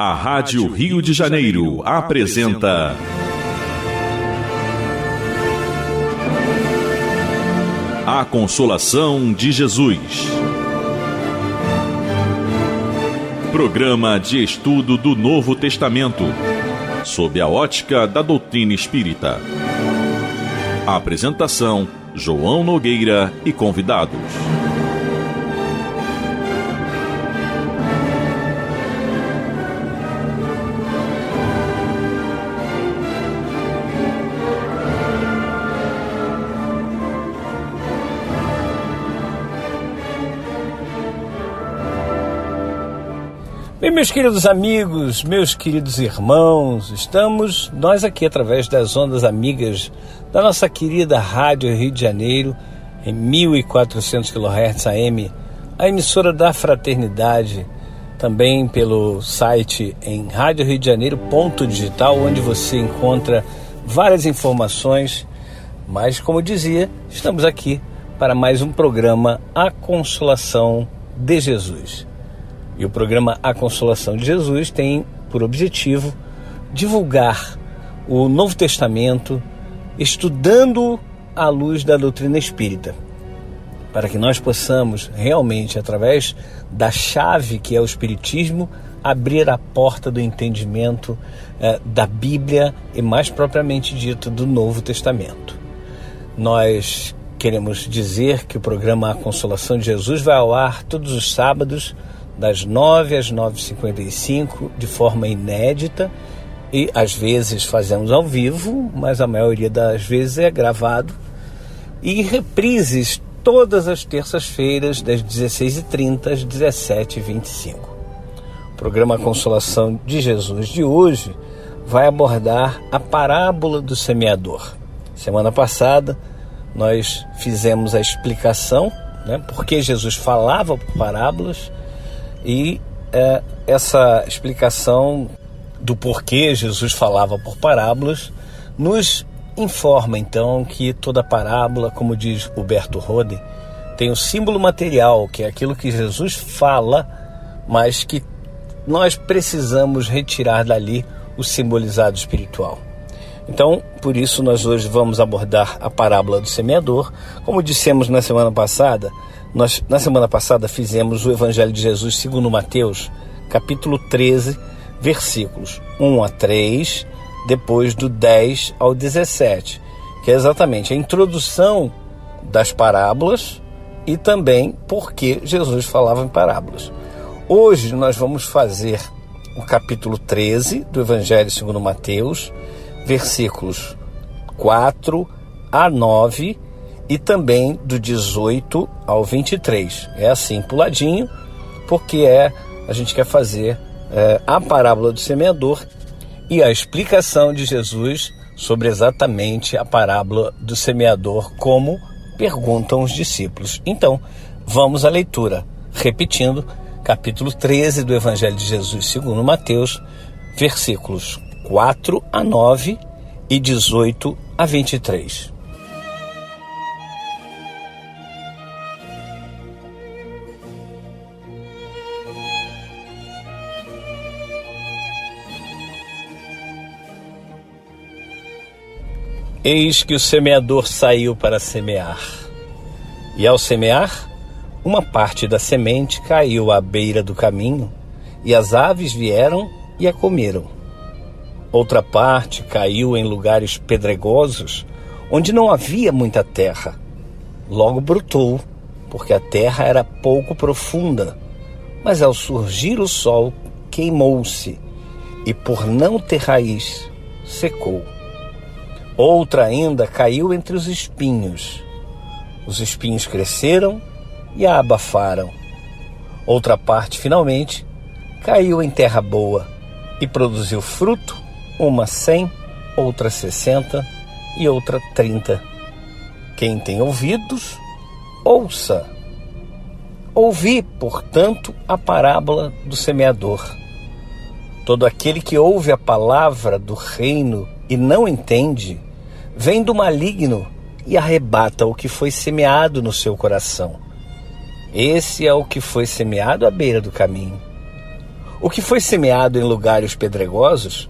A Rádio Rio de Janeiro apresenta A Consolação de Jesus. Programa de estudo do Novo Testamento, sob a ótica da doutrina espírita. A apresentação: João Nogueira e convidados. Bem, meus queridos amigos, meus queridos irmãos, estamos nós aqui através das ondas amigas da nossa querida Rádio Rio de Janeiro, em 1400 kHz AM, a emissora da Fraternidade, também pelo site em radioriodejaneiro.digital, onde você encontra várias informações, mas, como dizia, estamos aqui para mais um programa A Consolação de Jesus. E o programa A Consolação de Jesus tem por objetivo divulgar o Novo Testamento, estudando à luz da doutrina espírita, para que nós possamos realmente, através da chave que é o Espiritismo, abrir a porta do entendimento da Bíblia e, mais propriamente dito, do Novo Testamento. Nós queremos dizer que o programa A Consolação de Jesus vai ao ar todos os sábados, das 9 às 9h55, de forma inédita, e às vezes fazemos ao vivo, mas a maioria das vezes é gravado, e reprises todas as terças-feiras, das 16h30 às 17h25. O programa Consolação de Jesus de hoje vai abordar a parábola do semeador. Semana passada nós fizemos a explicação, porque Jesus falava por parábolas, e essa explicação do porquê Jesus falava por parábolas nos informa então que toda parábola, como diz Huberto Rode, tem o símbolo material, que é aquilo que Jesus fala, mas que nós precisamos retirar dali o simbolizado espiritual. Então, por isso nós hoje vamos abordar a parábola do semeador. Como dissemos na semana passada, na semana passada fizemos o Evangelho de Jesus segundo Mateus, capítulo 13, versículos 1 a 3, depois do 10 ao 17, que é exatamente a introdução das parábolas e também porque Jesus falava em parábolas. Hoje nós vamos fazer o capítulo 13 do Evangelho segundo Mateus, versículos 4 a 9, e também do 18 ao 23. É assim, puladinho, porque a gente quer fazer a parábola do semeador e a explicação de Jesus sobre exatamente a parábola do semeador, como perguntam os discípulos. Então, vamos à leitura. Repetindo, capítulo 13 do Evangelho de Jesus segundo Mateus, versículos 4 a 9 e 18 a 23. Eis que o semeador saiu para semear. E ao semear, uma parte da semente caiu à beira do caminho, e as aves vieram e a comeram. Outra parte caiu em lugares pedregosos, onde não havia muita terra. Logo brotou, porque a terra era pouco profunda, mas ao surgir o sol, queimou-se, e por não ter raiz, secou. Outra ainda caiu entre os espinhos. Os espinhos cresceram e a abafaram. Outra parte, finalmente, caiu em terra boa e produziu fruto, uma 100, outra 60 e outra 30. Quem tem ouvidos, ouça. Ouvi, portanto, a parábola do semeador. Todo aquele que ouve a palavra do reino e não entende, vem do maligno e arrebata o que foi semeado no seu coração. Esse é o que foi semeado à beira do caminho. O que foi semeado em lugares pedregosos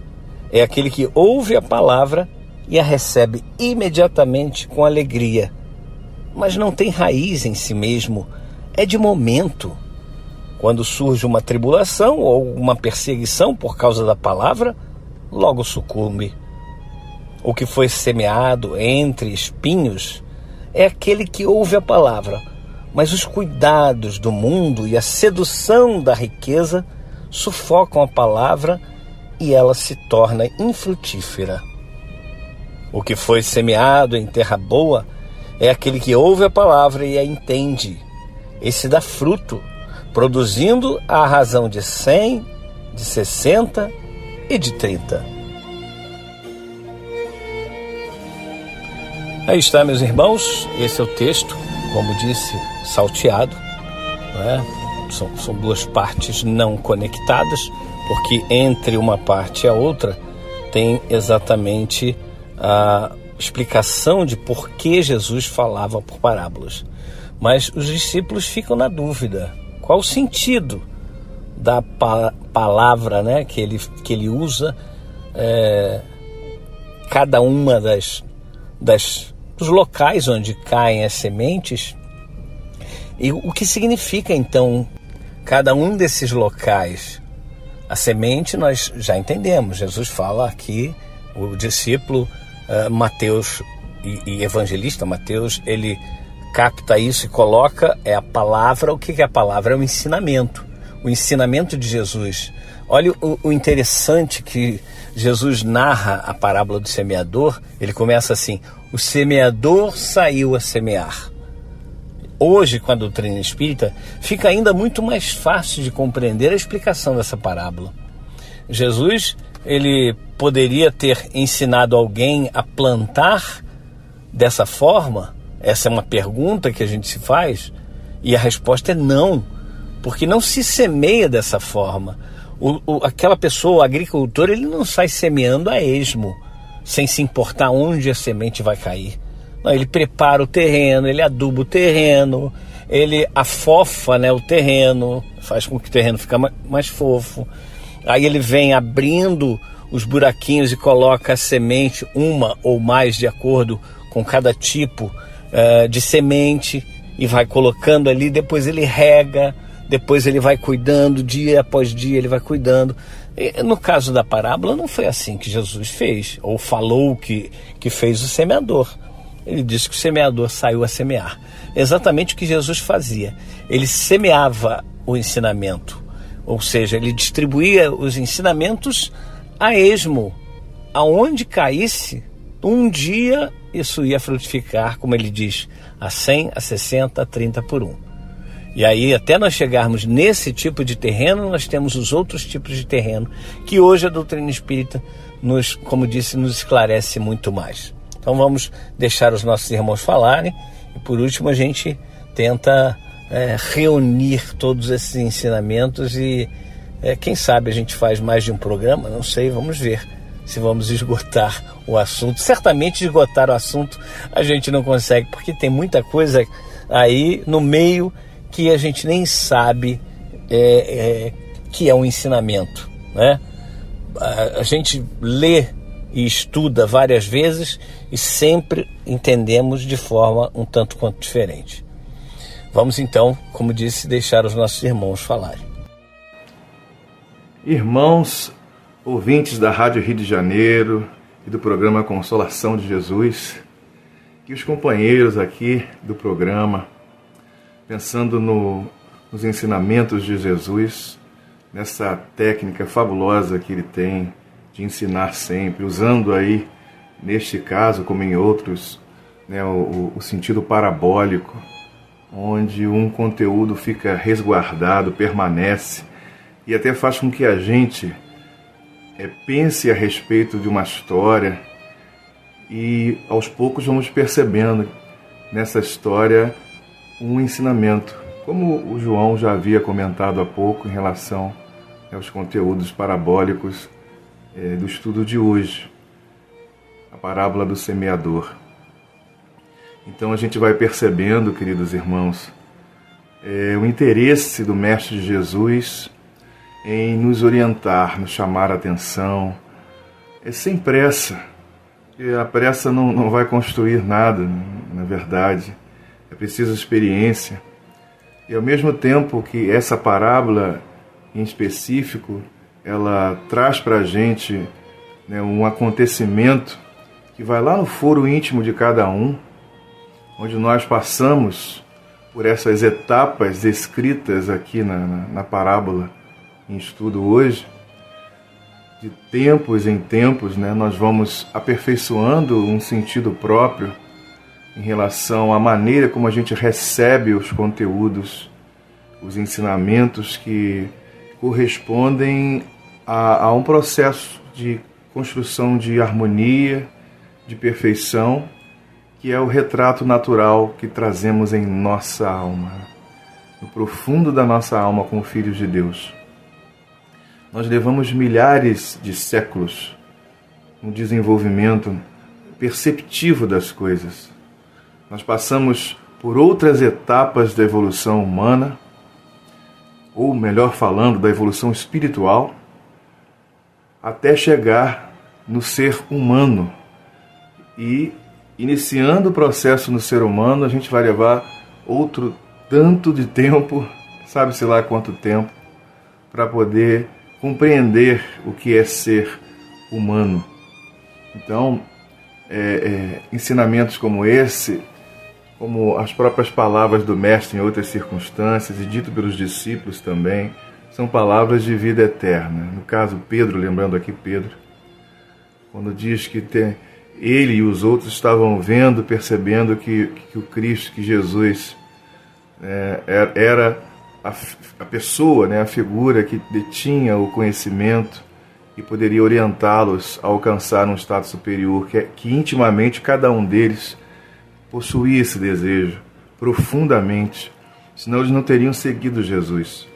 é aquele que ouve a palavra e a recebe imediatamente com alegria, mas não tem raiz em si mesmo, é de momento. Quando surge uma tribulação ou uma perseguição por causa da palavra, logo sucumbe. O que foi semeado entre espinhos é aquele que ouve a palavra, mas os cuidados do mundo e a sedução da riqueza sufocam a palavra e ela se torna infrutífera. O que foi semeado em terra boa é aquele que ouve a palavra e a entende. Esse dá fruto, produzindo à razão de 100, de 60 e de 30. Aí está, meus irmãos, esse é o texto, como disse, salteado, não é? São duas partes não conectadas, porque entre uma parte e a outra tem exatamente a explicação de por que Jesus falava por parábolas. Mas os discípulos ficam na dúvida. Qual o sentido da palavra, né, que ele usa, cada uma dos locais onde caem as sementes? E o que significa, então, cada um desses locais? A semente nós já entendemos. Jesus fala aqui, o discípulo Mateus e evangelista Mateus, ele capta isso e coloca a palavra. O que é a palavra? É o ensinamento de Jesus. Olha o interessante que Jesus narra a parábola do semeador. Ele começa assim: o semeador saiu a semear. Hoje, com a doutrina espírita, fica ainda muito mais fácil de compreender a explicação dessa parábola. Jesus, ele poderia ter ensinado alguém a plantar dessa forma? Essa é uma pergunta que a gente se faz, e a resposta é não, porque não se semeia dessa forma. Aquela pessoa, o agricultor, ele não sai semeando a esmo, sem se importar onde a semente vai cair. Não, ele prepara o terreno, ele aduba o terreno, ele afofa, né, o terreno, faz com que o terreno fique mais fofo. Aí ele vem abrindo os buraquinhos e coloca a semente, uma ou mais, de acordo com cada tipo de semente, e vai colocando ali. Depois ele rega, depois ele vai cuidando, dia após dia ele vai cuidando. E no caso da parábola, não foi assim que Jesus fez, ou falou que fez o semeador. Ele disse que o semeador saiu a semear. Exatamente o que Jesus fazia. Ele semeava o ensinamento, ou seja, ele distribuía os ensinamentos a esmo. Aonde caísse, um dia isso ia frutificar, como ele diz, a 100, a 60, a 30 por 1. E aí, até nós chegarmos nesse tipo de terreno, nós temos os outros tipos de terreno, que hoje a doutrina espírita, como disse, nos esclarece muito mais. Então vamos deixar os nossos irmãos falarem, e por último a gente tenta reunir todos esses ensinamentos e quem sabe a gente faz mais de um programa, não sei, vamos ver se vamos esgotar o assunto. Certamente esgotar o assunto a gente não consegue, porque tem muita coisa aí no meio que a gente nem sabe que é um ensinamento, né? A gente lê e estuda várias vezes e sempre entendemos de forma um tanto quanto diferente. Vamos então, como disse, deixar os nossos irmãos falarem. Irmãos, ouvintes da Rádio Rio de Janeiro e do programa Consolação de Jesus, que os companheiros aqui do programa, pensando nos ensinamentos de Jesus, nessa técnica fabulosa que ele tem de ensinar sempre, usando aí, neste caso, como em outros, né, o sentido parabólico, onde um conteúdo fica resguardado, permanece, e até faz com que a gente pense a respeito de uma história, e aos poucos vamos percebendo nessa história um ensinamento, como o João já havia comentado há pouco em relação aos conteúdos parabólicos do estudo de hoje, a parábola do semeador. Então a gente vai percebendo, queridos irmãos, o interesse do Mestre Jesus em nos orientar, nos chamar a atenção, sem pressa, porque a pressa não vai construir nada, na verdade. É preciso experiência. E ao mesmo tempo que essa parábola em específico, ela traz para a gente, né, um acontecimento que vai lá no foro íntimo de cada um, onde nós passamos por essas etapas descritas aqui na parábola em estudo hoje. De tempos em tempos, né, nós vamos aperfeiçoando um sentido próprio em relação à maneira como a gente recebe os conteúdos, os ensinamentos que correspondem a um processo de construção de harmonia, de perfeição, que é o retrato natural que trazemos em nossa alma, no profundo da nossa alma como filhos de Deus. Nós levamos milhares de séculos no desenvolvimento perceptivo das coisas. Nós passamos por outras etapas da evolução humana, ou melhor falando, da evolução espiritual, até chegar no ser humano. E, iniciando o processo no ser humano, a gente vai levar outro tanto de tempo, sabe-se lá quanto tempo, para poder compreender o que é ser humano. Então, ensinamentos como esse, como as próprias palavras do Mestre em outras circunstâncias, e dito pelos discípulos também, são palavras de vida eterna. No caso, Pedro, lembrando aqui Pedro, quando diz que ele e os outros estavam vendo, percebendo que o Cristo, que Jesus, era a pessoa, né, a figura que detinha o conhecimento e poderia orientá-los a alcançar um estado superior, que intimamente cada um deles possuía esse desejo profundamente, senão eles não teriam seguido Jesus.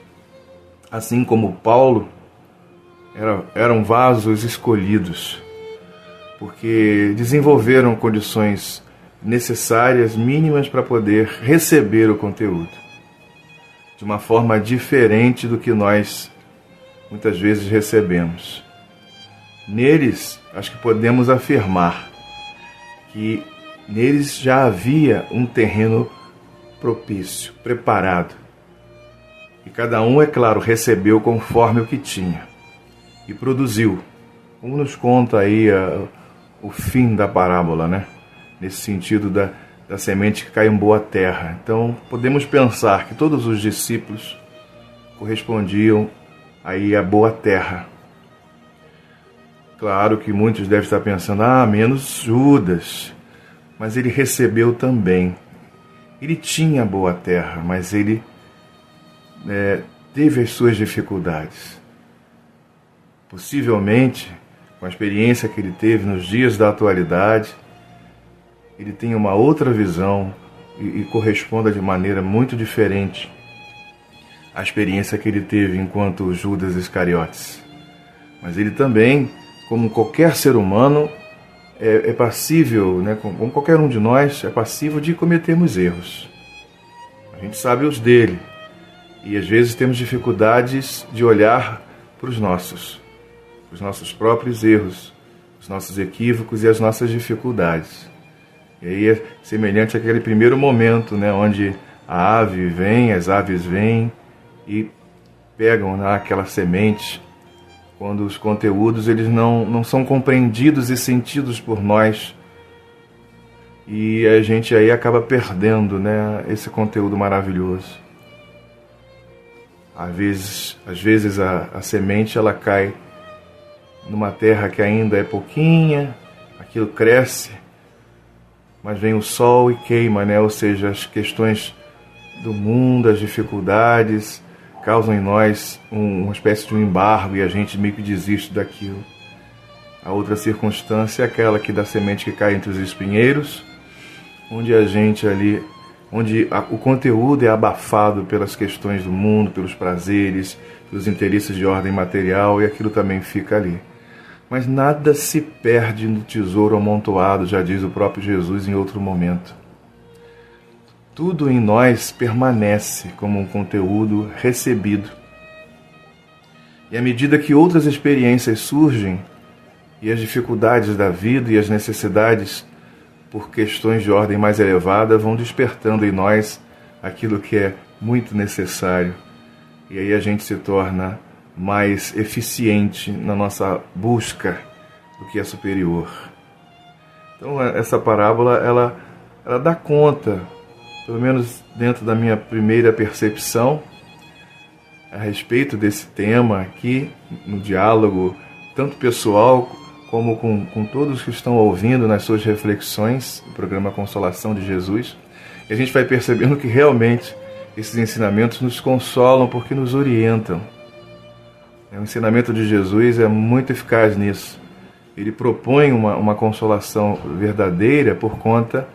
Assim como Paulo, eram vasos escolhidos, porque desenvolveram condições necessárias, mínimas, para poder receber o conteúdo de uma forma diferente do que nós muitas vezes recebemos. Neles, acho que podemos afirmar que neles já havia um terreno propício, preparado. E cada um, é claro, recebeu conforme o que tinha e produziu. Como nos conta aí o fim da parábola, né? Nesse sentido da semente que cai em boa terra. Então, podemos pensar que todos os discípulos correspondiam aí à boa terra. Claro que muitos devem estar pensando, menos Judas. Mas ele recebeu também. Ele tinha boa terra, mas ele teve as suas dificuldades. Possivelmente, com a experiência que ele teve nos dias da atualidade, ele tem uma outra visão e corresponda de maneira muito diferente à experiência que ele teve enquanto Judas Iscariotes. Mas ele também, como qualquer ser humano, é passível, né, como qualquer um de nós, é passível de cometermos erros. A gente sabe os dele. E às vezes temos dificuldades de olhar para os nossos próprios erros, os nossos equívocos e as nossas dificuldades. E aí é semelhante àquele primeiro momento, né, onde as aves vêm e pegam, né, aquela semente, quando os conteúdos eles não são compreendidos e sentidos por nós, e a gente aí acaba perdendo, né, esse conteúdo maravilhoso. Às vezes a semente ela cai numa terra que ainda é pouquinha, aquilo cresce, mas vem o sol e queima, né? Ou seja, as questões do mundo, as dificuldades, causam em nós uma espécie de um embargo e a gente meio que desiste daquilo. A outra circunstância é aquela que da semente que cai entre os espinheiros, onde o conteúdo é abafado pelas questões do mundo, pelos prazeres, pelos interesses de ordem material, e aquilo também fica ali. Mas nada se perde no tesouro amontoado, já diz o próprio Jesus em outro momento. Tudo em nós permanece como um conteúdo recebido. E à medida que outras experiências surgem, e as dificuldades da vida e as necessidades por questões de ordem mais elevada vão despertando em nós aquilo que é muito necessário. E aí a gente se torna mais eficiente na nossa busca do que é superior. Então essa parábola, ela dá conta, pelo menos dentro da minha primeira percepção, a respeito desse tema aqui, no diálogo, tanto pessoal como com todos que estão ouvindo nas suas reflexões, no programa Consolação de Jesus. E a gente vai percebendo que realmente esses ensinamentos nos consolam porque nos orientam. O ensinamento de Jesus é muito eficaz nisso. Ele propõe uma consolação verdadeira por conta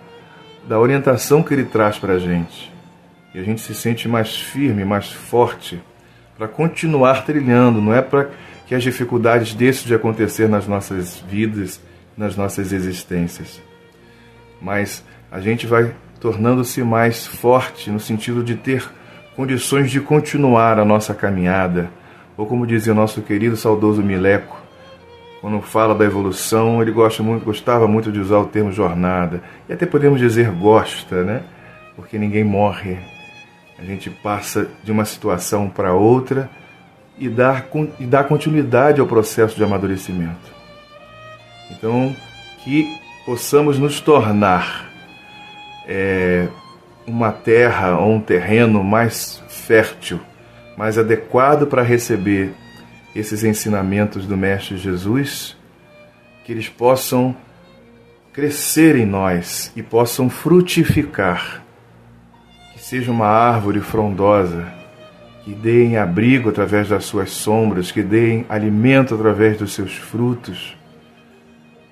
da orientação que ele traz para a gente. E a gente se sente mais firme, mais forte para continuar trilhando. Não é para que as dificuldades deixem de acontecer nas nossas vidas, nas nossas existências. Mas a gente vai tornando-se mais forte no sentido de ter condições de continuar a nossa caminhada. Ou como dizia o nosso querido saudoso Mileco, quando fala da evolução, ele gostava muito de usar o termo jornada. E até podemos dizer gosta, né? Porque ninguém morre. A gente passa de uma situação para outra e dá continuidade ao processo de amadurecimento. Então, que possamos nos tornar uma terra ou um terreno mais fértil, mais adequado para receber esses ensinamentos do Mestre Jesus, que eles possam crescer em nós e possam frutificar, que seja uma árvore frondosa, que deem abrigo através das suas sombras, que deem alimento através dos seus frutos,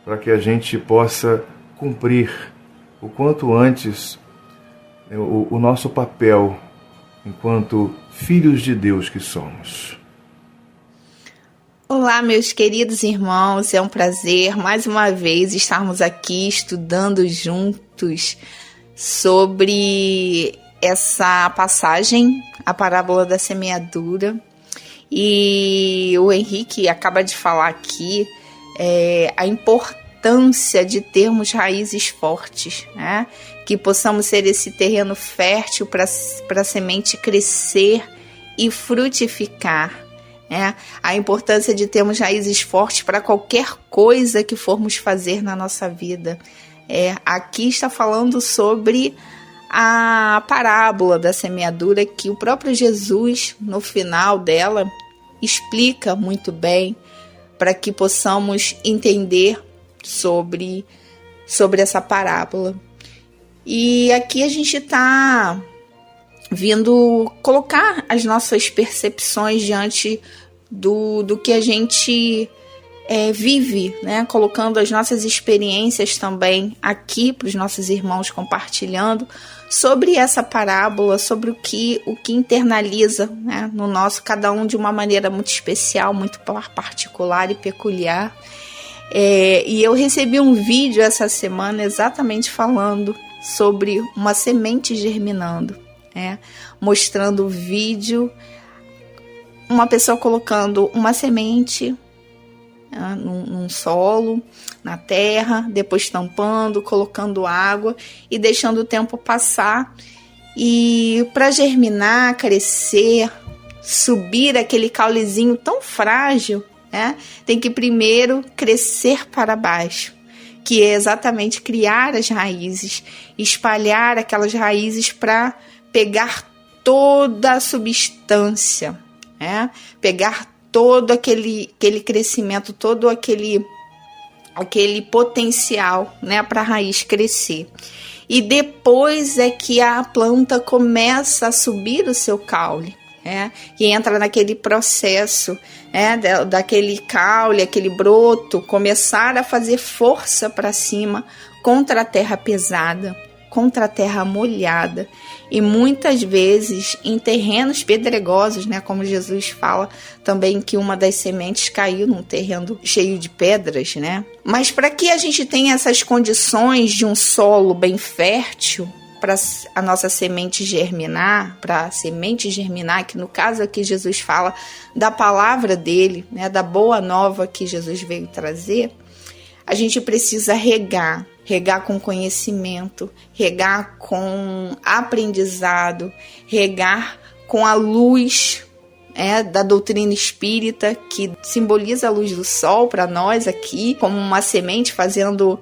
para que a gente possa cumprir o quanto antes o nosso papel enquanto filhos de Deus que somos. Olá, meus queridos irmãos, é um prazer mais uma vez estarmos aqui estudando juntos sobre essa passagem, a parábola da semeadura. E o Henrique acaba de falar aqui a importância de termos raízes fortes, né? Que possamos ser esse terreno fértil para a semente crescer e frutificar. A importância de termos raízes fortes para qualquer coisa que formos fazer na nossa vida. Aqui está falando sobre a parábola da semeadura, que o próprio Jesus, no final dela, explica muito bem para que possamos entender sobre essa parábola. E aqui a gente está vindo colocar as nossas percepções diante do que a gente vive, né? Colocando as nossas experiências também aqui para os nossos irmãos, compartilhando sobre essa parábola, sobre o que internaliza, né? No nosso, cada um de uma maneira muito especial, muito particular e peculiar. E eu recebi um vídeo essa semana exatamente falando sobre uma semente germinando, mostrando o vídeo, uma pessoa colocando uma semente num solo, na terra, depois tampando, colocando água e deixando o tempo passar. E para germinar, crescer, subir aquele caulezinho tão frágil, tem que primeiro crescer para baixo, que é exatamente criar as raízes, espalhar aquelas raízes para pegar toda a substância, pegar todo aquele crescimento, todo aquele potencial, para a raiz crescer. E depois é que a planta começa a subir o seu caule, que entra naquele processo, daquele caule, aquele broto, começar a fazer força para cima contra a terra pesada, contra a terra molhada. E muitas vezes em terrenos pedregosos, como Jesus fala também que uma das sementes caiu num terreno cheio de pedras, Mas para que a gente tenha essas condições de um solo bem fértil, para a nossa semente germinar, para a semente germinar, que no caso aqui Jesus fala da palavra dele, né, da boa nova que Jesus veio trazer, a gente precisa regar com conhecimento, regar com aprendizado, regar com a luz da doutrina espírita, que simboliza a luz do sol para nós aqui, como uma semente, fazendo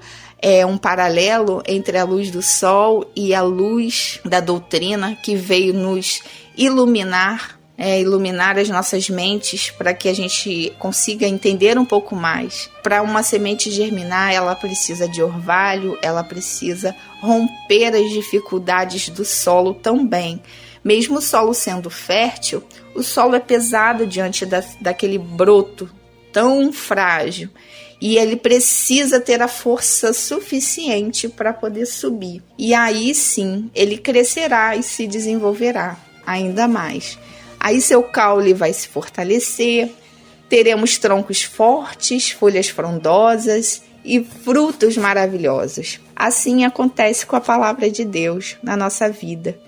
um paralelo entre a luz do sol e a luz da doutrina, que veio nos iluminar, iluminar as nossas mentes para que a gente consiga entender um pouco mais. Para uma semente germinar, ela precisa de orvalho, ela precisa romper as dificuldades do solo também. Mesmo o solo sendo fértil, o solo é pesado diante daquele broto tão frágil. E ele precisa ter a força suficiente para poder subir. E aí sim, ele crescerá e se desenvolverá ainda mais. Aí seu caule vai se fortalecer, teremos troncos fortes, folhas frondosas e frutos maravilhosos. Assim acontece com a palavra de Deus na nossa vida.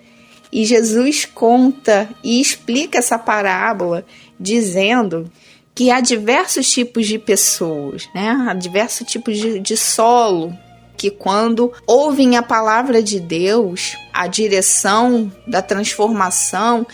E Jesus conta e explica essa parábola dizendo que há diversos tipos de pessoas, há diversos tipos de solo, que quando ouvem a palavra de Deus, a direção da transformação,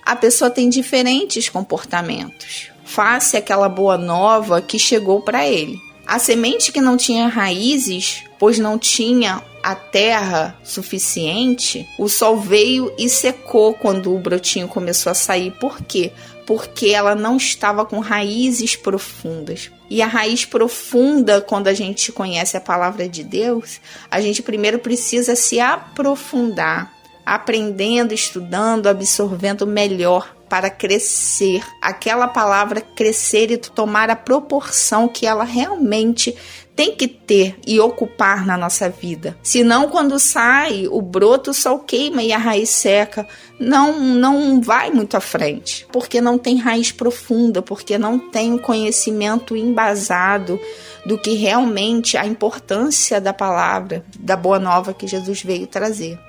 a pessoa tem diferentes comportamentos face àquela boa nova que chegou para ele. A semente que não tinha raízes, pois não tinha a terra suficiente, o sol veio e secou quando o brotinho começou a sair. Por quê? Porque ela não estava com raízes profundas. E a raiz profunda, quando a gente conhece a palavra de Deus, a gente primeiro precisa se aprofundar, aprendendo, estudando, absorvendo melhor para crescer. Aquela palavra crescer e tomar a proporção que ela realmente tem que ter e ocupar na nossa vida. Senão, quando sai, o broto, o sol queima e a raiz seca. Não vai muito à frente, porque não tem raiz profunda, porque não tem um conhecimento embasado do que realmente a importância da palavra, da boa nova que Jesus veio trazer.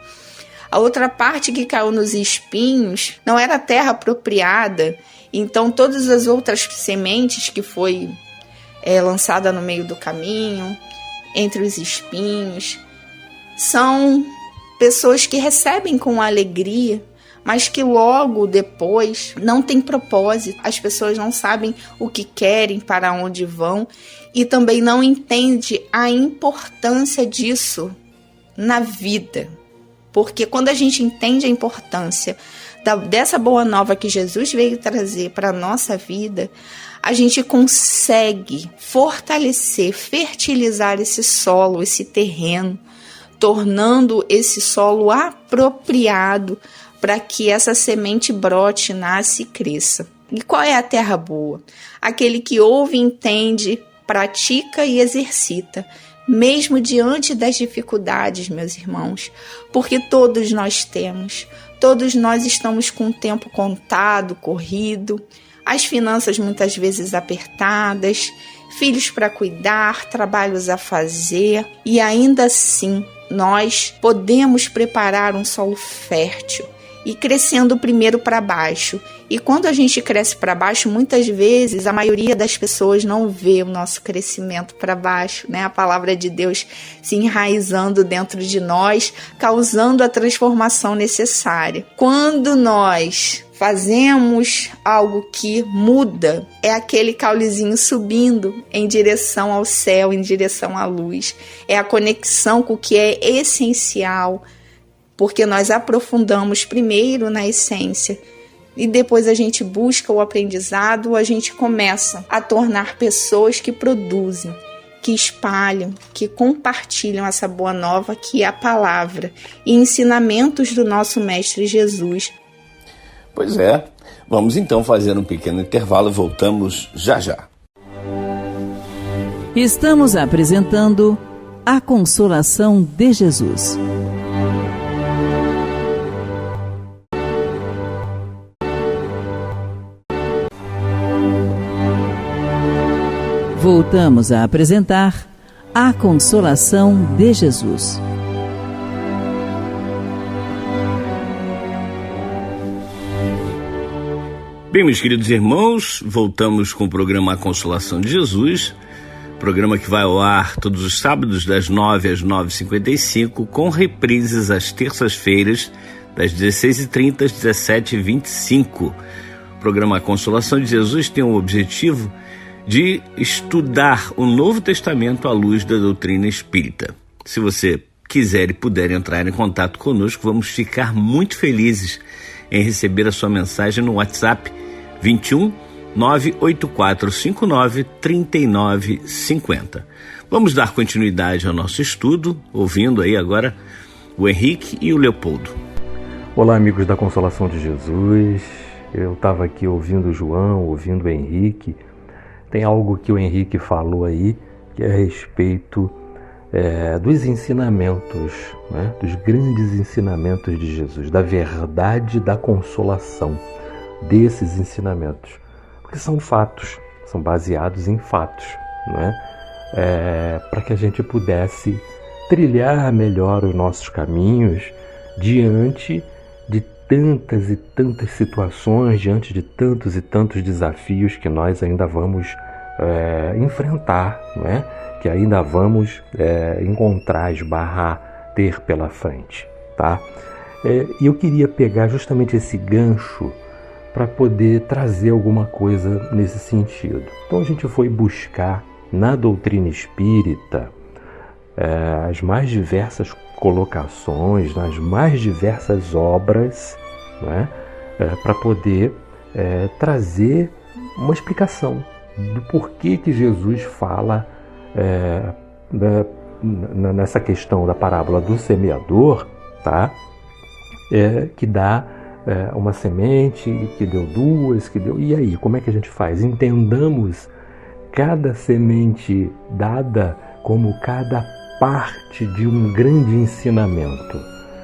A outra parte que caiu nos espinhos não era terra apropriada, então todas as outras sementes que foi lançada no meio do caminho, entre os espinhos, são pessoas que recebem com alegria, mas que logo depois não tem propósito. As pessoas não sabem o que querem, para onde vão, e também não entendem a importância disso na vida. Porque quando a gente entende a importância dessa boa nova que Jesus veio trazer para a nossa vida, a gente consegue fortalecer, fertilizar esse solo, esse terreno, tornando esse solo apropriado para que essa semente brote, nasce e cresça. E qual é a terra boa? Aquele que ouve, entende, pratica e exercita, mesmo diante das dificuldades, meus irmãos, porque todos nós temos, todos nós estamos com o tempo contado, corrido, as finanças muitas vezes apertadas, filhos para cuidar, trabalhos a fazer, e ainda assim nós podemos preparar um solo fértil e crescendo primeiro para baixo. E quando a gente cresce para baixo, muitas vezes a maioria das pessoas não vê o nosso crescimento para baixo, A palavra de Deus se enraizando dentro de nós, causando a transformação necessária. Quando nós fazemos algo que muda, é aquele caulezinho subindo em direção ao céu, em direção à luz. É a conexão com o que é essencial, porque nós aprofundamos primeiro na essência e depois a gente busca o aprendizado, a gente começa a tornar pessoas que produzem, que espalham, que compartilham essa boa nova que é a palavra e ensinamentos do nosso Mestre Jesus. Pois é, vamos então fazer um pequeno intervalo, voltamos já já. Estamos apresentando A Consolação de Jesus. Voltamos a apresentar A Consolação de Jesus. Bem, meus queridos irmãos, voltamos com o programa A Consolação de Jesus, programa que vai ao ar todos os sábados das 9 às 9h55, com reprises às terças-feiras, das 16h30 às 17h25. O programa A Consolação de Jesus tem o objetivo de estudar o Novo Testamento à luz da doutrina espírita. Se você quiser e puder entrar em contato conosco, vamos ficar muito felizes em receber a sua mensagem no WhatsApp 21 98459 3950. Vamos dar continuidade ao nosso estudo, ouvindo aí agora o Henrique e o Leopoldo. Olá, amigos da Consolação de Jesus. Eu estava aqui ouvindo o João, ouvindo o Henrique. Tem algo que o Henrique falou aí, que é a respeito dos ensinamentos, né? Dos grandes ensinamentos de Jesus, da verdade da consolação desses ensinamentos. Porque são fatos, são baseados em fatos, não é? Para que a gente pudesse trilhar melhor os nossos caminhos diante de tantas e tantas situações, diante de tantos e tantos desafios que nós ainda vamos enfrentar, não é? Que ainda vamos encontrar, esbarrar, ter pela frente, tá? E eu queria pegar justamente esse gancho para poder trazer alguma coisa nesse sentido. Então a gente foi buscar na doutrina espírita as mais diversas colocações, nas mais diversas obras, né, para poder trazer uma explicação do porquê que Jesus fala nessa questão da parábola do semeador, tá? Que dá uma semente, que deu duas, que deu... E aí, como é que a gente faz? Entendamos cada semente dada como cada parte de um grande ensinamento.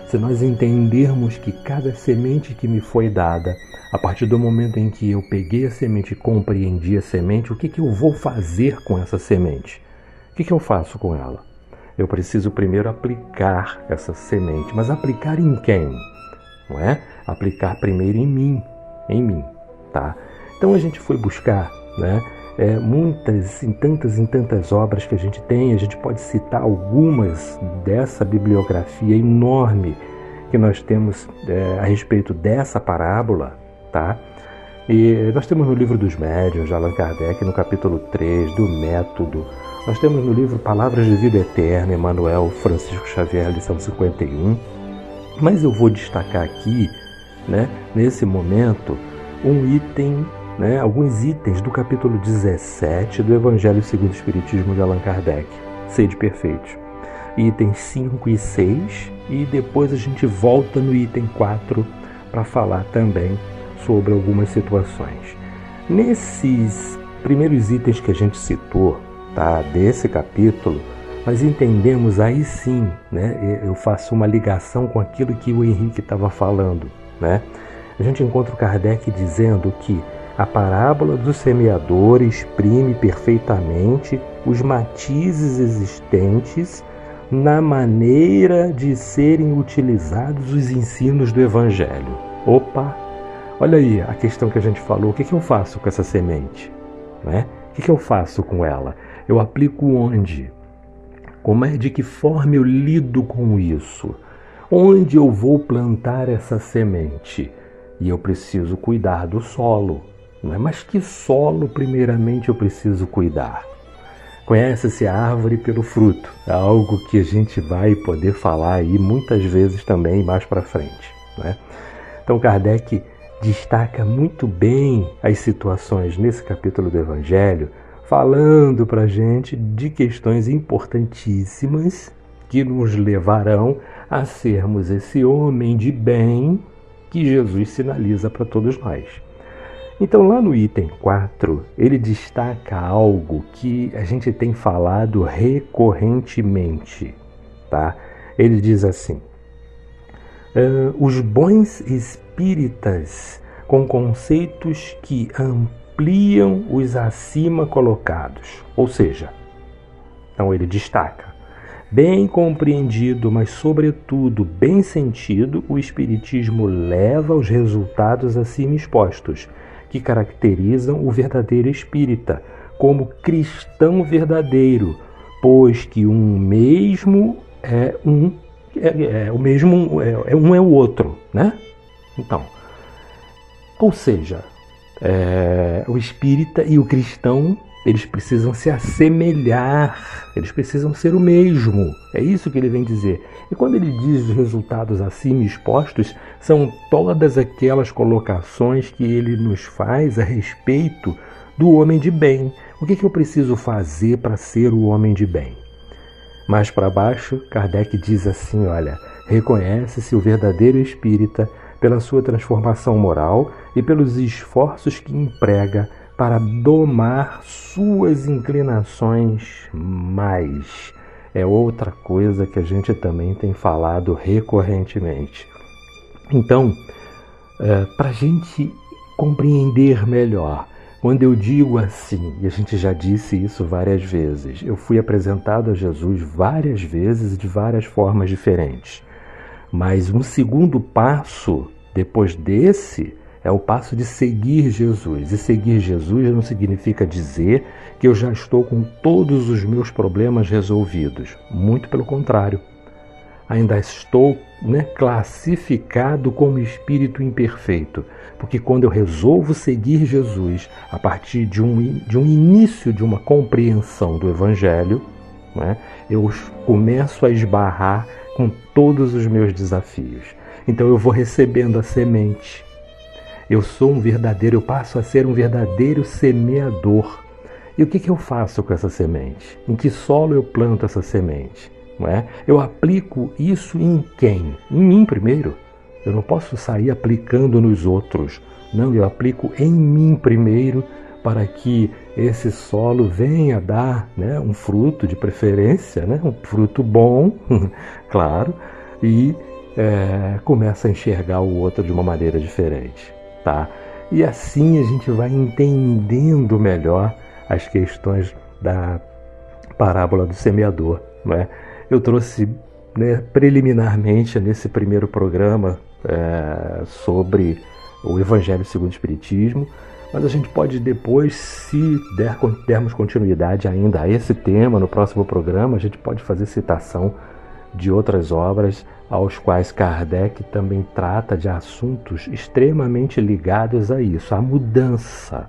Se nós entendermos que cada semente que me foi dada, a partir do momento em que eu peguei a semente e compreendi a semente, o que eu vou fazer com essa semente? O que eu faço com ela? Eu preciso primeiro aplicar essa semente, mas aplicar em quem? Não é? Aplicar primeiro em mim, tá? Então a gente foi buscar, né? Em tantas obras que a gente tem, a gente pode citar algumas dessa bibliografia enorme que nós temos a respeito dessa parábola, tá? E nós temos no livro dos Médiuns, de Allan Kardec, no capítulo 3, do Método. Nós temos no livro Palavras de Vida Eterna, Emmanuel Francisco Xavier, lição 51. Mas eu vou destacar aqui, né, nesse momento, um item, né, alguns itens do capítulo 17 do Evangelho segundo o Espiritismo de Allan Kardec, Sede Perfeitos. Itens 5 e 6, e depois a gente volta no item 4 para falar também sobre algumas situações. Nesses primeiros itens que a gente citou, tá, desse capítulo, nós entendemos aí sim, né? Eu faço uma ligação com aquilo que o Henrique estava falando, né? A gente encontra o Kardec dizendo que a parábola do semeador exprime perfeitamente os matizes existentes na maneira de serem utilizados os ensinos do Evangelho. Opa! Olha aí a questão que a gente falou. O que eu faço com essa semente? Né? O que eu faço com ela? Eu aplico onde? De que forma eu lido com isso? Onde eu vou plantar essa semente? E eu preciso cuidar do solo. Não é? Mas que solo, primeiramente, eu preciso cuidar? Conhece-se a árvore pelo fruto. É algo que a gente vai poder falar aí muitas vezes também mais para frente. Não é? Então Kardec destaca muito bem as situações nesse capítulo do Evangelho, falando para a gente de questões importantíssimas que nos levarão a sermos esse homem de bem que Jesus sinaliza para todos nós. Então, lá no item 4, ele destaca algo que a gente tem falado recorrentemente, tá? Ele diz assim: os bons espíritas com conceitos que ampliam os acima colocados. Ou seja, então ele destaca: bem compreendido, mas sobretudo bem sentido, o Espiritismo leva aos resultados acima expostos, que caracterizam o verdadeiro espírita, como cristão verdadeiro, pois que um mesmo é o outro, né? Então, ou seja, o espírita e o cristão, eles precisam se assemelhar, eles precisam ser o mesmo. É isso que ele vem dizer. E quando ele diz os resultados acima expostos, são todas aquelas colocações que ele nos faz a respeito do homem de bem. O que eu preciso fazer para ser o homem de bem? Mais para baixo, Kardec diz assim, olha, reconhece-se o verdadeiro espírita pela sua transformação moral e pelos esforços que emprega para domar suas inclinações mais. É outra coisa que a gente também tem falado recorrentemente. Então, para a gente compreender melhor, quando eu digo assim, e a gente já disse isso várias vezes, eu fui apresentado a Jesus várias vezes de várias formas diferentes. Mas um segundo passo, depois desse, é o passo de seguir Jesus. E seguir Jesus não significa dizer que eu já estou com todos os meus problemas resolvidos. Muito pelo contrário. Ainda estou classificado como espírito imperfeito. Porque quando eu resolvo seguir Jesus, a partir de um início de uma compreensão do Evangelho, eu começo a esbarrar com todos os meus desafios. Então eu vou recebendo a semente. Eu passo a ser um verdadeiro semeador. E o que eu faço com essa semente? Em que solo eu planto essa semente? Eu aplico isso em quem? Em mim primeiro. Eu não posso sair aplicando nos outros. Não, eu aplico em mim primeiro para que esse solo venha dar um fruto de preferência, um fruto bom, claro, e começa a enxergar o outro de uma maneira diferente. Tá? E assim a gente vai entendendo melhor as questões da parábola do semeador. Eu trouxe preliminarmente nesse primeiro programa sobre o Evangelho segundo o Espiritismo, mas a gente pode depois, se dermos continuidade ainda a esse tema, no próximo programa, a gente pode fazer citação de outras obras aos quais Kardec também trata de assuntos extremamente ligados a isso, à mudança,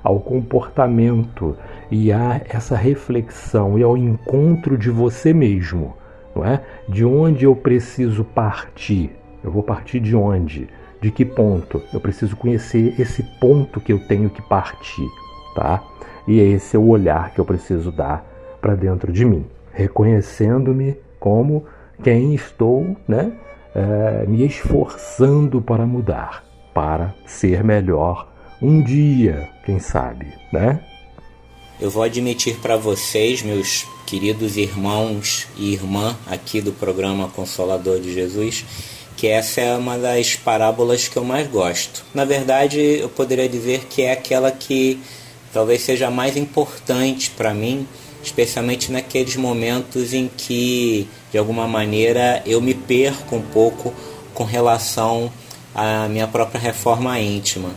ao comportamento e a essa reflexão e ao encontro de você mesmo, não é? De onde eu preciso partir? Eu vou partir de onde? De que ponto? Eu preciso conhecer esse ponto que eu tenho que partir, tá? E esse é o olhar que eu preciso dar para dentro de mim, reconhecendo-me como quem estou me esforçando para mudar, para ser melhor um dia, quem sabe, Eu vou admitir para vocês, meus queridos irmãos e irmã aqui do programa Consolador de Jesus, que essa é uma das parábolas que eu mais gosto. Na verdade, eu poderia dizer que é aquela que talvez seja a mais importante para mim, especialmente naqueles momentos em que, de alguma maneira, eu me perco um pouco com relação à minha própria reforma íntima.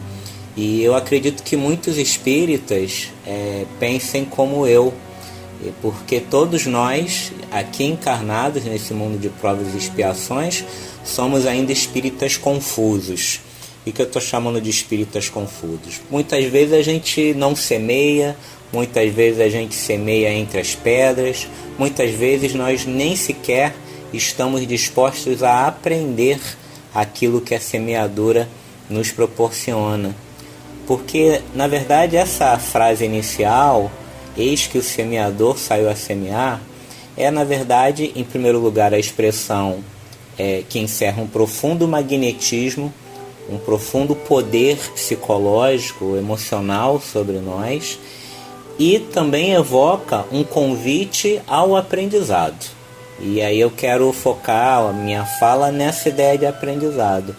E eu acredito que muitos espíritas pensem como eu, porque todos nós, aqui encarnados nesse mundo de provas e expiações, somos ainda espíritas confusos. E que eu estou chamando de espíritas confusos? Muitas vezes a gente não semeia, muitas vezes a gente semeia entre as pedras, muitas vezes nós nem sequer estamos dispostos a aprender aquilo que a semeadura nos proporciona. Porque, na verdade, essa frase inicial, eis que o semeador saiu a semear, é, na verdade, em primeiro lugar, a expressão que encerra um profundo magnetismo, um profundo poder psicológico, emocional sobre nós, e também evoca um convite ao aprendizado. E aí eu quero focar a minha fala nessa ideia de aprendizado,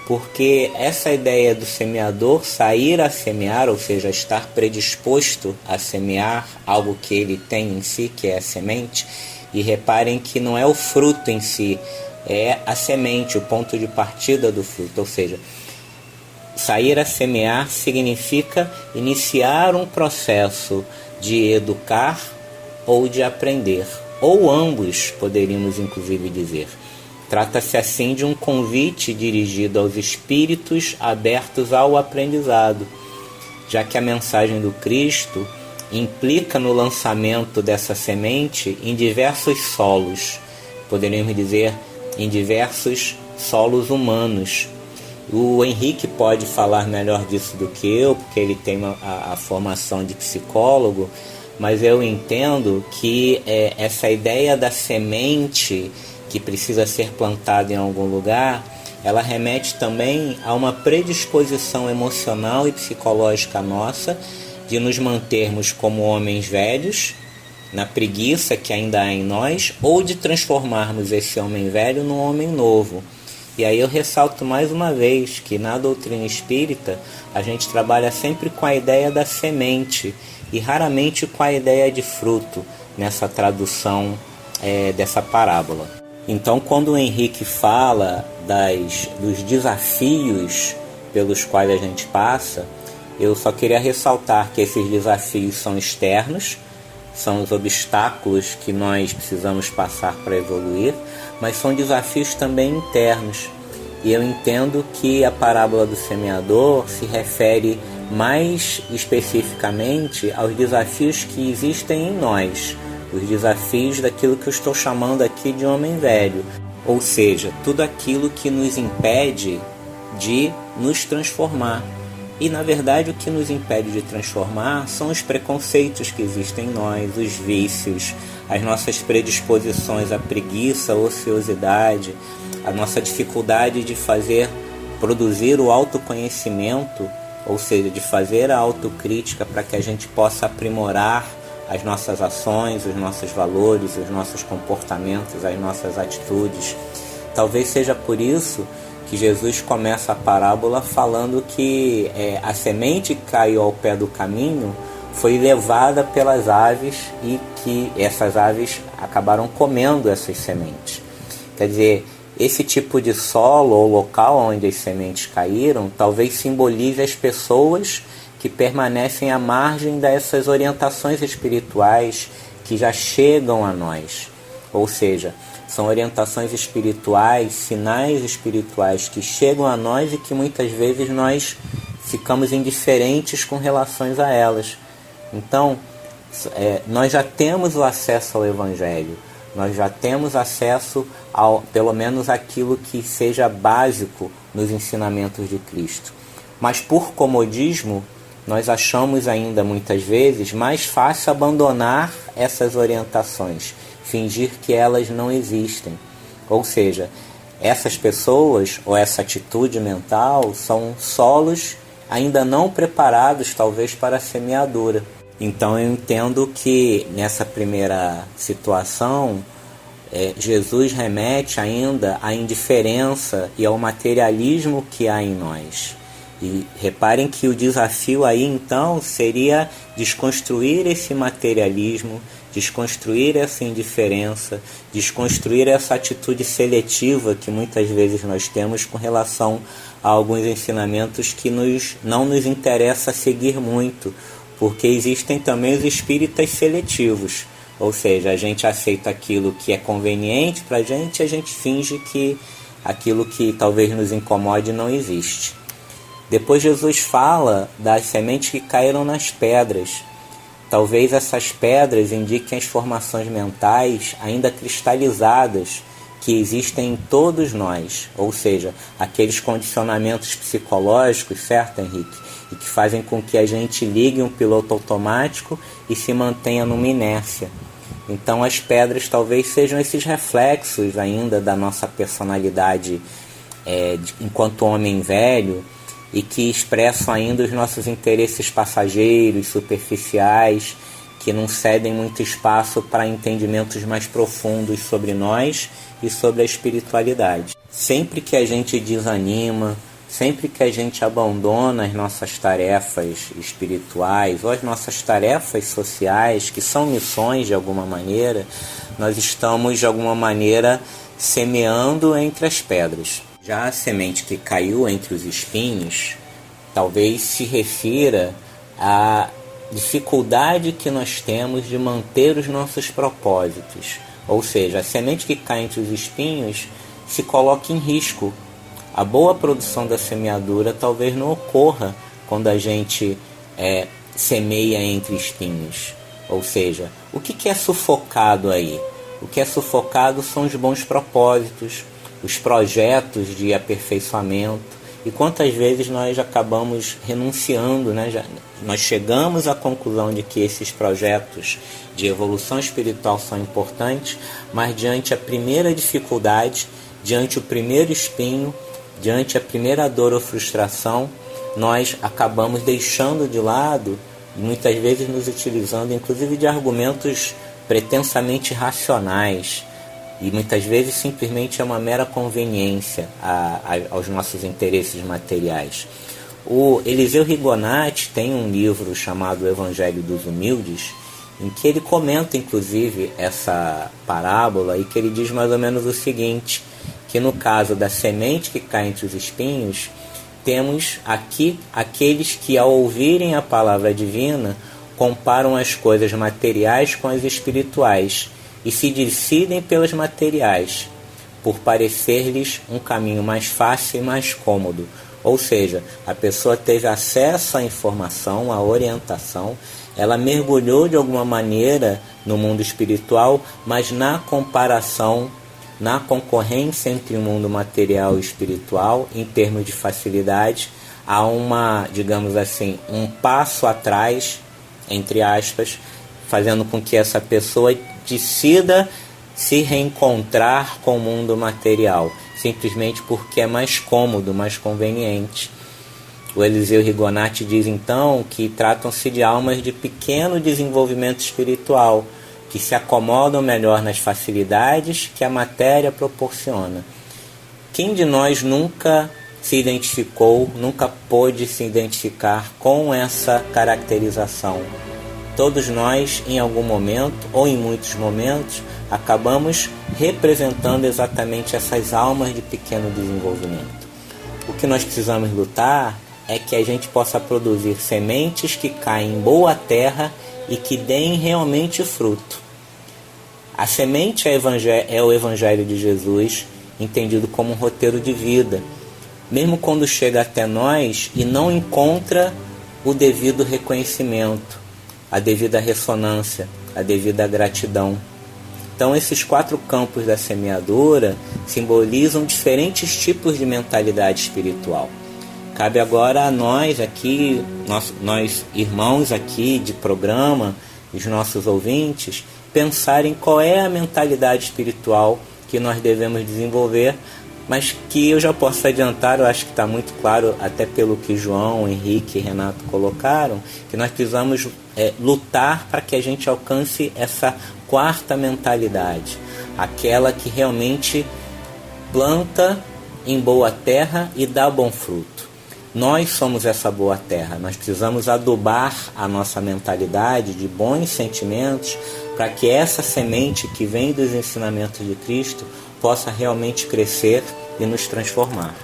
porque essa ideia do semeador sair a semear, ou seja, estar predisposto a semear algo que ele tem em si, que é a semente, e reparem que não é o fruto em si, é a semente, o ponto de partida do fruto, ou seja, sair a semear significa iniciar um processo de educar ou de aprender, ou ambos, poderíamos inclusive dizer. Trata-se assim de um convite dirigido aos espíritos abertos ao aprendizado, já que a mensagem do Cristo implica no lançamento dessa semente em diversos solos, poderíamos dizer em diversos solos humanos. O Henrique pode falar melhor disso do que eu, porque ele tem a formação de psicólogo, mas eu entendo que essa ideia da semente que precisa ser plantada em algum lugar, ela remete também a uma predisposição emocional e psicológica nossa de nos mantermos como homens velhos, na preguiça que ainda há em nós, ou de transformarmos esse homem velho num homem novo. E aí eu ressalto mais uma vez que na doutrina espírita a gente trabalha sempre com a ideia da semente e raramente com a ideia de fruto nessa tradução dessa parábola. Então, quando o Henrique fala dos desafios pelos quais a gente passa, eu só queria ressaltar que esses desafios são externos, são os obstáculos que nós precisamos passar para evoluir, mas são desafios também internos. E eu entendo que a parábola do semeador se refere mais especificamente aos desafios que existem em nós, os desafios daquilo que eu estou chamando aqui de homem velho, ou seja, tudo aquilo que nos impede de nos transformar. E na verdade o que nos impede de transformar são os preconceitos que existem em nós, os vícios, as nossas predisposições à preguiça, à ociosidade, a nossa dificuldade de produzir o autoconhecimento, ou seja, de fazer a autocrítica para que a gente possa aprimorar as nossas ações, os nossos valores, os nossos comportamentos, as nossas atitudes. Talvez seja por isso que Jesus começa a parábola falando que a semente que caiu ao pé do caminho foi levada pelas aves e que essas aves acabaram comendo essas sementes. Quer dizer, esse tipo de solo ou local onde as sementes caíram talvez simbolize as pessoas que permanecem à margem dessas orientações espirituais que já chegam a nós. Ou seja, são orientações espirituais, sinais espirituais que chegam a nós e que muitas vezes nós ficamos indiferentes com relação a elas. Então, nós já temos o acesso ao Evangelho, nós já temos acesso pelo menos àquilo que seja básico nos ensinamentos de Cristo. Mas por comodismo, nós achamos ainda muitas vezes mais fácil abandonar essas orientações, fingir que elas não existem. Ou seja, essas pessoas ou essa atitude mental são solos ainda não preparados talvez para a semeadura. Então eu entendo que nessa primeira situação Jesus remete ainda à indiferença e ao materialismo que há em nós. E reparem que o desafio aí então seria desconstruir esse materialismo, desconstruir essa indiferença, desconstruir essa atitude seletiva que muitas vezes nós temos com relação a alguns ensinamentos que não nos interessa seguir muito, porque existem também os espíritas seletivos, ou seja, a gente aceita aquilo que é conveniente para a gente finge que aquilo que talvez nos incomode não existe. Depois Jesus fala das sementes que caíram nas pedras. Talvez essas pedras indiquem as formações mentais ainda cristalizadas que existem em todos nós, ou seja, aqueles condicionamentos psicológicos, certo, Henrique? E que fazem com que a gente ligue um piloto automático e se mantenha numa inércia. Então as pedras talvez sejam esses reflexos ainda da nossa personalidade enquanto homem velho, e que expressam ainda os nossos interesses passageiros, superficiais, que não cedem muito espaço para entendimentos mais profundos sobre nós e sobre a espiritualidade. Sempre que a gente desanima, sempre que a gente abandona as nossas tarefas espirituais ou as nossas tarefas sociais, que são missões de alguma maneira, nós estamos de alguma maneira semeando entre as pedras. Já a semente que caiu entre os espinhos, talvez se refira à dificuldade que nós temos de manter os nossos propósitos. Ou seja, a semente que cai entre os espinhos se coloca em risco. A boa produção da semeadura talvez não ocorra quando a gente semeia entre espinhos. Ou seja, o que é sufocado aí? O que é sufocado são os bons propósitos, os projetos de aperfeiçoamento. E quantas vezes nós acabamos renunciando, né? Nós chegamos à conclusão de que esses projetos de evolução espiritual são importantes, mas diante a primeira dificuldade, diante o primeiro espinho, diante a primeira dor ou frustração, nós acabamos deixando de lado, muitas vezes nos utilizando inclusive de argumentos pretensamente racionais, e muitas vezes simplesmente é uma mera conveniência aos nossos interesses materiais. O Eliseu Rigonati tem um livro chamado O Evangelho dos Humildes, em que ele comenta inclusive essa parábola, e que ele diz mais ou menos o seguinte, que no caso da semente que cai entre os espinhos, temos aqui aqueles que, ao ouvirem a palavra divina, comparam as coisas materiais com as espirituais e se decidem pelas materiais, por parecer-lhes um caminho mais fácil e mais cômodo. Ou seja, a pessoa teve acesso à informação, à orientação, ela mergulhou de alguma maneira no mundo espiritual, mas na comparação, na concorrência entre o mundo material e espiritual, em termos de facilidade, há digamos assim, um passo atrás, entre aspas, fazendo com que essa pessoa decida se reencontrar com o mundo material, simplesmente porque é mais cômodo, mais conveniente. O Eliseu Rigonati diz então que tratam-se de almas de pequeno desenvolvimento espiritual, que se acomodam melhor nas facilidades que a matéria proporciona. Quem de nós nunca se identificou, nunca pôde se identificar com essa caracterização? Todos nós, em algum momento, ou em muitos momentos, acabamos representando exatamente essas almas de pequeno desenvolvimento. O que nós precisamos lutar é que a gente possa produzir sementes que caem em boa terra e que deem realmente fruto. A semente é o Evangelho de Jesus, entendido como um roteiro de vida. Mesmo quando chega até nós e não encontra o devido reconhecimento, a devida ressonância, a devida gratidão. Então, esses 4 campos da semeadura simbolizam diferentes tipos de mentalidade espiritual. Cabe agora a nós aqui, nós irmãos aqui de programa, os nossos ouvintes, pensarem qual é a mentalidade espiritual que nós devemos desenvolver, mas que eu já posso adiantar, eu acho que está muito claro, até pelo que João, Henrique e Renato colocaram, que nós precisamos lutar para que a gente alcance essa 4ª mentalidade, aquela que realmente planta em boa terra e dá bom fruto. Nós somos essa boa terra, nós precisamos adubar a nossa mentalidade de bons sentimentos para que essa semente que vem dos ensinamentos de Cristo possa realmente crescer e nos transformar.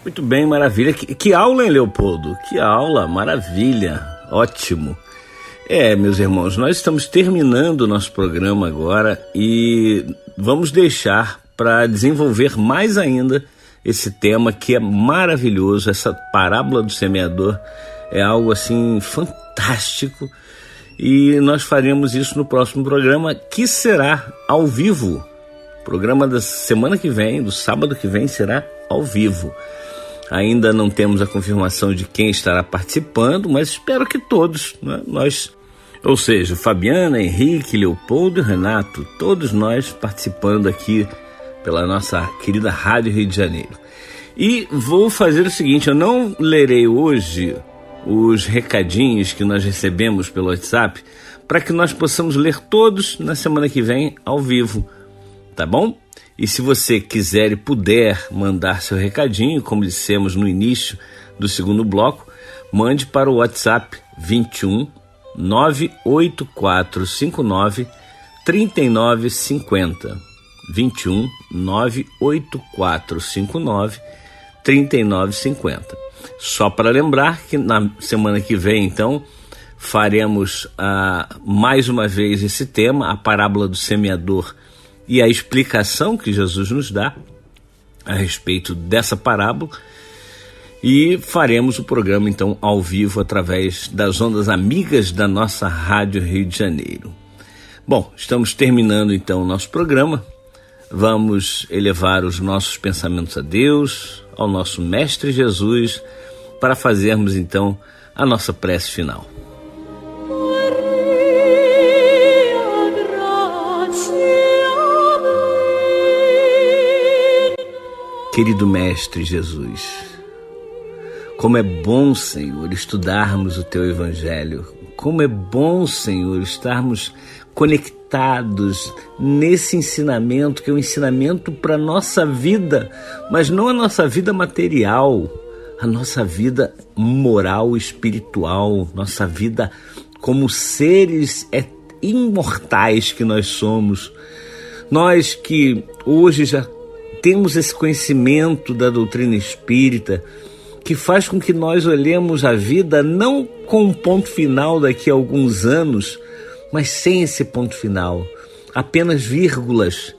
Muito bem, maravilha. Que aula, hein, Leopoldo? Que aula, maravilha, ótimo. Meus irmãos, nós estamos terminando o nosso programa agora e vamos deixar para desenvolver mais ainda esse tema que é maravilhoso. Essa parábola do semeador é algo assim fantástico e nós faremos isso no próximo programa, que será ao vivo. O programa da semana que vem, do sábado que vem, será ao vivo. Ainda não temos a confirmação de quem estará participando, mas espero que todos, né? Ou seja, Fabiana, Henrique, Leopoldo e Renato, todos nós participando aqui pela nossa querida Rádio Rio de Janeiro. E vou fazer o seguinte, eu não lerei hoje os recadinhos que nós recebemos pelo WhatsApp, para que nós possamos ler todos na semana que vem ao vivo, tá bom? E se você quiser e puder mandar seu recadinho, como dissemos no início do segundo bloco, mande para o WhatsApp 21 98459 3950. 21 98459 3950. Só para lembrar que na semana que vem, então, faremos mais uma vez esse tema, a parábola do semeador e a explicação que Jesus nos dá a respeito dessa parábola. E faremos o programa, então, ao vivo, através das ondas amigas da nossa Rádio Rio de Janeiro. Bom, estamos terminando, então, o nosso programa. Vamos elevar os nossos pensamentos a Deus, ao nosso Mestre Jesus, para fazermos, então, a nossa prece final. Querido Mestre Jesus, como é bom, Senhor, estudarmos o Teu Evangelho. Como é bom, Senhor, estarmos conectados nesse ensinamento, que é um ensinamento para a nossa vida, mas não a nossa vida material, a nossa vida moral, espiritual, nossa vida como seres imortais que nós somos. Nós que hoje já temos esse conhecimento da doutrina espírita, que faz com que nós olhemos a vida não com um ponto final daqui a alguns anos, mas sem esse ponto final, apenas vírgulas,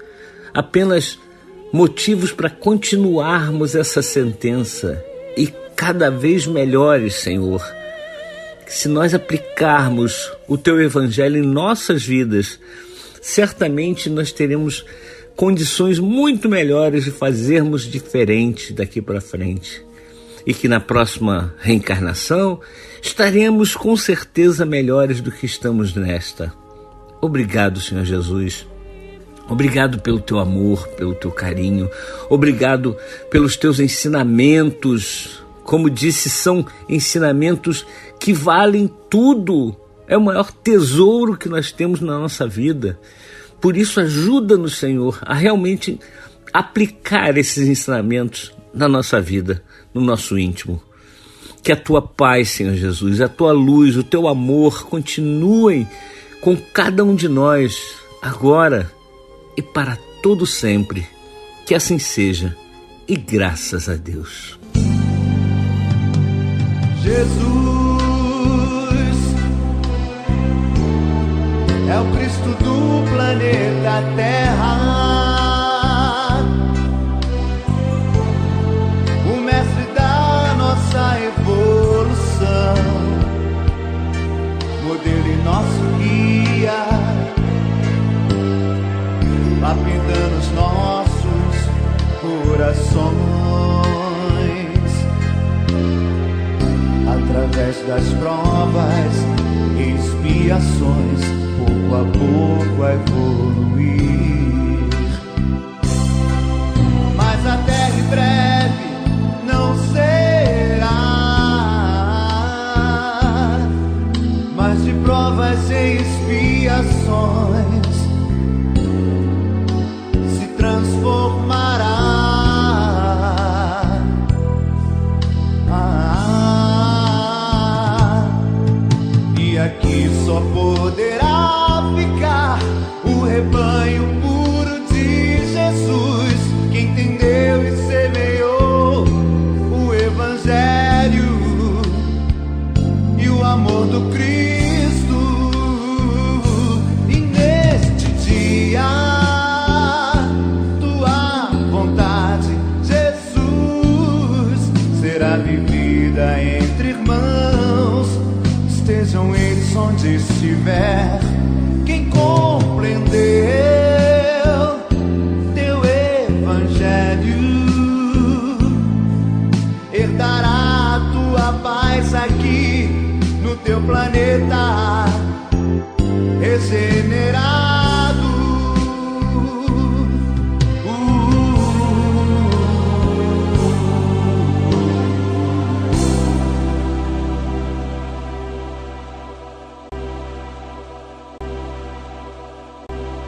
apenas motivos para continuarmos essa sentença e cada vez melhores, Senhor. Se nós aplicarmos o Teu Evangelho em nossas vidas, certamente nós teremos condições muito melhores de fazermos diferente daqui para frente. E que na próxima reencarnação estaremos com certeza melhores do que estamos nesta. Obrigado, Senhor Jesus. Obrigado pelo Teu amor, pelo Teu carinho. Obrigado pelos Teus ensinamentos. Como disse, são ensinamentos que valem tudo. É o maior tesouro que nós temos na nossa vida. Por isso, ajuda-nos, Senhor, a realmente aplicar esses ensinamentos na nossa vida, no nosso íntimo. Que a Tua paz, Senhor Jesus, a Tua luz, o Teu amor continuem com cada um de nós, agora e para todo sempre. Que assim seja, e graças a Deus. Jesus é o Cristo do planeta Terra, o mestre da nossa evolução, modelo e nosso guia, lapidando os nossos corações, através das provas e expiações, pouco a pouco a evoluir. Mas a terra em breve não será mais de provas e expiações, se transformará. E aqui só poderá ficar o rebanho puro de Jesus, que entendeu e semeou o Evangelho e o amor do Cristo. E neste dia, Tua vontade, Jesus, será vivida entre irmãos, estejam eles onde estiver. Quem compreendeu Teu Evangelho herdará a Tua paz aqui no Teu planeta.